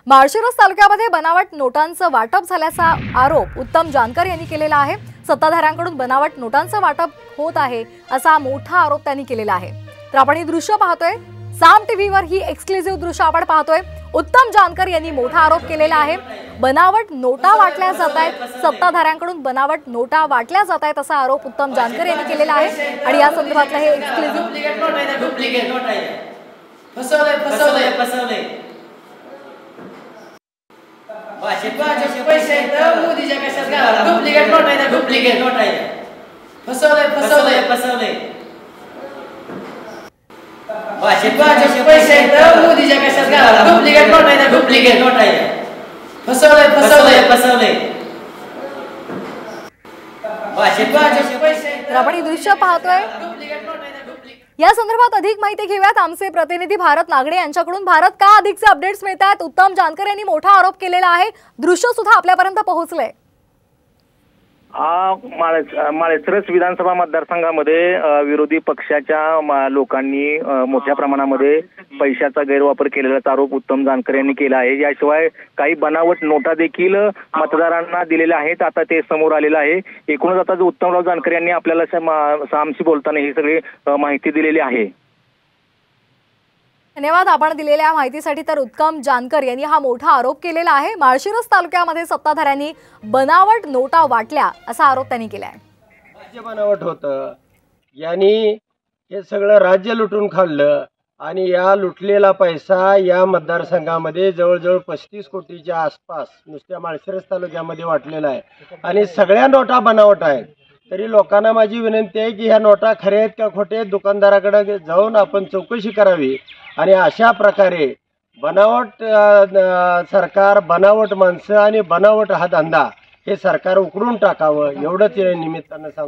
माळशिरस तालुक्यामध्ये बनावट नोटांचं वाटप झाल्याचा आरोप उत्तम जानकर यांनी केलेला आहे। सत्ताधाऱ्यांकडून बनावट नोटांचं वाटप होत आहे असा मोठा आरोप त्यांनी केलेला आहे। तर आपण ही दृश्य पाहतोय, साम टीव्हीवर ही एक्सक्लुझिव्ह दृश्य आपण पाहतोय। उत्तम जानकर यांनी मोठा आरोप केलेला आहे। बनावट नोटा वाटल्या जात आहेत, सत्ताधाऱ्यांकडून बनावट नोटा वाटल्या जात आहेत असा आरोप उत्तम जानकर यांनी केलेला आहे। आणि या संदर्भातलं हे एक्सक्लुझिव्ह पैसे मोदीच्या कशात घाला डुप्लिकेट नोट आहे, डुप्लिकेट नोट आहे, फसवलंय फसवलंय फसवलंय पैसे मोदीच्या कशात घाला डुप्लिकेट नोट आहे, डुप्लिकेट नोट आहे, फसवलंय फसवलंय फसवलंय तर आपण ही दृश्य पाहतोय। या संदर्भात अधिक माहिती घेऊयात आमचे प्रतिनिधी भारत नागडे यांच्याकडून। भारत, का अधिकचे अपडेट्स मिळतात? उत्तम जानकर यांनी मोठा आरोप केलेला आहे, दृश्य सुद्धा आपल्यापर्यंत पोहोचलंय। माळशिरस विधानसभा मतदारसंघामध्ये विरोधी पक्षाच्या लोकांनी मोठ्या प्रमाणामध्ये पैशाचा गैरवापर केलेल्याचा आरोप उत्तम जानकर यांनी केला आहे। याशिवाय काही बनावट नोटा देखील मतदारांना दिलेल्या आहेत, आता ते समोर आलेलं आहे। एकूणच आता उत्तमराव जानकर यांनी आपल्याला सामशी बोलताना ही सगळी माहिती दिलेली आहे। धन्यवाद आपण दिलेल्या माहितीसाठी। तर उत्तम जानकर यांनी हा मोठा आरोप केलेला आहे। माळशिरस तालुक्यामध्ये सत्ताधाऱ्यांनी बनावट नोटा वाटल्या असा आरोप त्यांनी केला आहे। राज्य बनावट होतं, यांनी हे सगळं राज्य लुटून खाल्लं आणि या लुटलेला पैसा या मतदारसंघामध्ये जवळजवळ 35 कोटीच्या आसपास नुसत्या माळशिरस तालुक्यामध्ये वाटलेला आहे आणि सगळ्या नोटा बनावट आहेत। तरी लोकांना माझी विनंती आहे की ह्या नोटा खऱ्या आहेत का खोटे आहेत, दुकानदाराकडे जाऊन आपण चौकशी करावी आणि अशा प्रकारे बनावट सरकार, बनावट माणसं आणि बनावट हा धंदा हे सरकार उकरून टाकावं, एवढंच या निमित्तानं सांगतो।